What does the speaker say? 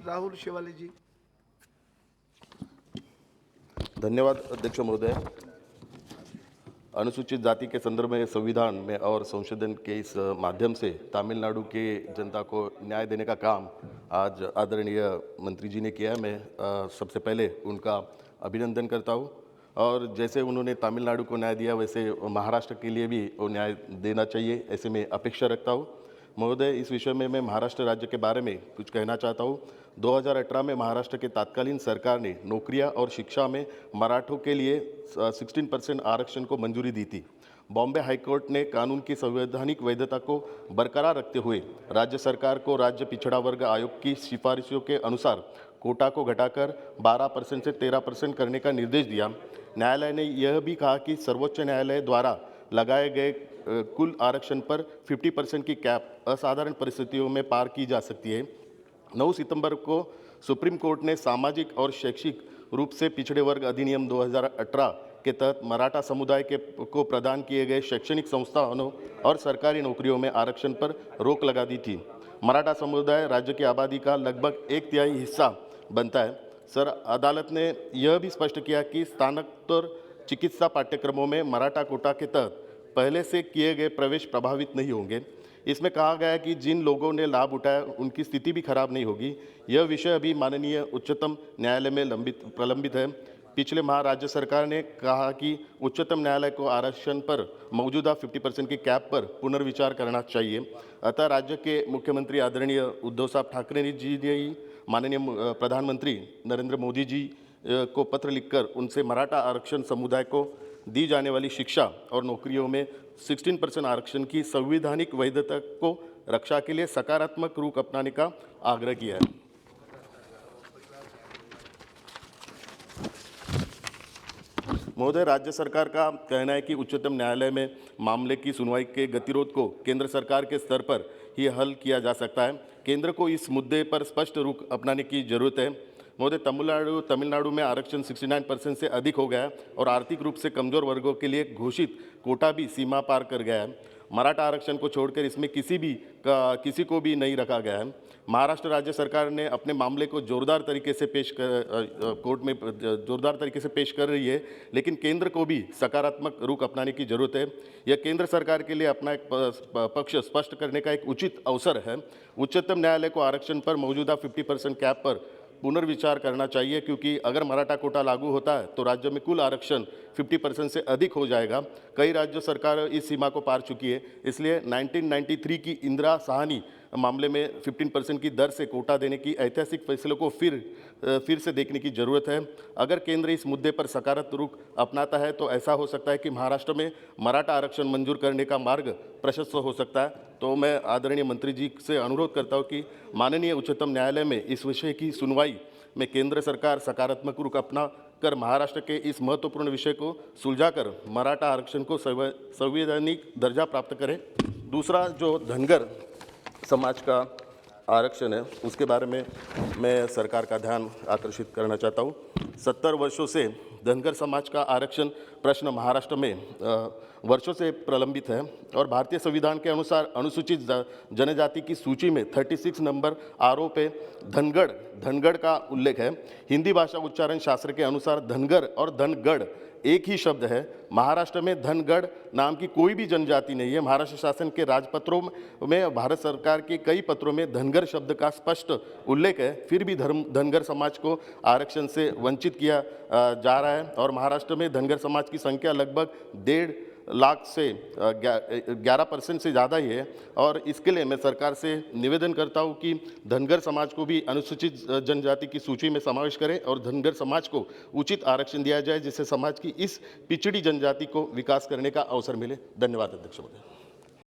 राहुल शेवाले जी। धन्यवाद अध्यक्ष महोदय। अनुसूचित जाति के संदर्भ में संविधान में और संशोधन के इस माध्यम से तमिलनाडु के जनता को न्याय देने का काम आज आदरणीय मंत्री जी ने किया है। मैं सबसे पहले उनका अभिनंदन करता हूँ और जैसे उन्होंने तमिलनाडु को न्याय दिया वैसे महाराष्ट्र के लिए भी वो न्याय देना चाहिए, ऐसे मैं अपेक्षा रखता हूँ। महोदय, इस विषय में मैं महाराष्ट्र राज्य के बारे में कुछ कहना चाहता हूँ। 2018 में महाराष्ट्र के तत्कालीन सरकार ने नौकरियां और शिक्षा में मराठों के लिए 16% आरक्षण को मंजूरी दी थी। बॉम्बे हाईकोर्ट ने कानून की संवैधानिक वैधता को बरकरार रखते हुए राज्य सरकार को राज्य पिछड़ा वर्ग आयोग की सिफारिशों के अनुसार कोटा को घटाकर 12% से 13% करने का निर्देश दिया। न्यायालय ने यह भी कहा कि सर्वोच्च न्यायालय द्वारा लगाए गए कुल आरक्षण पर 50% की कैप असाधारण परिस्थितियों में पार की जा सकती है। 9 सितंबर को सुप्रीम कोर्ट ने सामाजिक और शैक्षिक रूप से पिछड़े वर्ग अधिनियम 2018 के तहत मराठा समुदाय को प्रदान किए गए शैक्षणिक संस्थानों और सरकारी नौकरियों में आरक्षण पर रोक लगा दी थी। मराठा समुदाय राज्य की आबादी का लगभग 1/3 हिस्सा बनता है। सर, अदालत ने यह भी स्पष्ट किया कि स्नातकोत्तर चिकित्सा पाठ्यक्रमों में मराठा कोटा के तहत पहले से किए गए प्रवेश प्रभावित नहीं होंगे। इसमें कहा गया है कि जिन लोगों ने लाभ उठाया उनकी स्थिति भी खराब नहीं होगी। यह विषय अभी माननीय उच्चतम न्यायालय में प्रलंबित है। पिछले माह राज्य सरकार ने कहा कि उच्चतम न्यायालय को आरक्षण पर मौजूदा 50% की कैप पर पुनर्विचार करना चाहिए। अतः राज्य के मुख्यमंत्री आदरणीय उद्धव साहब ठाकरे जी ने माननीय प्रधानमंत्री नरेंद्र मोदी जी को पत्र लिखकर उनसे मराठा आरक्षण समुदाय को दी जाने वाली शिक्षा और नौकरियों में 16% आरक्षण की संवैधानिक वैधता को रक्षा के लिए सकारात्मक रुख अपनाने का आग्रह किया है। महोदय, राज्य सरकार का कहना है कि उच्चतम न्यायालय में मामले की सुनवाई के गतिरोध को केंद्र सरकार के स्तर पर ही हल किया जा सकता है। केंद्र को इस मुद्दे पर स्पष्ट रुख अपनाने की जरूरत है। महोदय, तमिलनाडु में आरक्षण 69% से अधिक हो गया है और आर्थिक रूप से कमजोर वर्गों के लिए घोषित कोटा भी सीमा पार कर गया है। मराठा आरक्षण को छोड़कर इसमें किसी को भी नहीं रखा गया है। महाराष्ट्र राज्य सरकार ने अपने मामले को जोरदार तरीके से कोर्ट में जोरदार तरीके से पेश कर रही है, लेकिन केंद्र को भी सकारात्मक रुख अपनाने की जरूरत है। यह केंद्र सरकार के लिए अपना एक पक्ष स्पष्ट करने का एक उचित अवसर है। उच्चतम न्यायालय को आरक्षण पर मौजूदा 50% कैप पर पुनर्विचार करना चाहिए, क्योंकि अगर मराठा कोटा लागू होता है तो राज्य में कुल आरक्षण 50% से अधिक हो जाएगा। कई राज्य सरकार इस सीमा को पार चुकी है। इसलिए 1993 की इंदिरा साहनी मामले में 15% की दर से कोटा देने की ऐतिहासिक फैसले को फिर से देखने की जरूरत है। अगर केंद्र इस मुद्दे पर सकारात्मक रुख अपनाता है तो ऐसा हो सकता है कि महाराष्ट्र में मराठा आरक्षण मंजूर करने का मार्ग प्रशस्त हो सकता है। तो मैं आदरणीय मंत्री जी से अनुरोध करता हूँ कि माननीय उच्चतम न्यायालय में इस विषय की सुनवाई में केंद्र सरकार सकारात्मक रुख अपना कर महाराष्ट्र के इस महत्वपूर्ण विषय को सुलझाकर मराठा आरक्षण को संवैधानिक दर्जा प्राप्त करे। दूसरा, जो धनगर समाज का आरक्षण है उसके बारे में मैं सरकार का ध्यान आकर्षित करना चाहता हूँ। 70 वर्षों से धनगर समाज का आरक्षण प्रश्न महाराष्ट्र में वर्षों से प्रलंबित है और भारतीय संविधान के अनुसार अनुसूचित जनजाति की सूची में 36 नंबर आरोप पे धनगढ़ का उल्लेख है। हिंदी भाषा उच्चारण शास्त्र के अनुसार धनगर और धनगढ़ एक ही शब्द है। महाराष्ट्र में धनगढ़ नाम की कोई भी जनजाति नहीं है। महाराष्ट्र शासन के राजपत्रों में भारत सरकार के कई पत्रों में धनगर शब्द का स्पष्ट उल्लेख है, फिर भी धनगर समाज को आरक्षण से वंचित किया जा रहा है और महाराष्ट्र में धनगर समाज की संख्या लगभग 1.5 लाख से 11% से ज़्यादा ही है। और इसके लिए मैं सरकार से निवेदन करता हूं कि धनगर समाज को भी अनुसूचित जनजाति की सूची में समावेश करें और धनगर समाज को उचित आरक्षण दिया जाए, जिससे समाज की इस पिछड़ी जनजाति को विकास करने का अवसर मिले। धन्यवाद अध्यक्ष महोदय।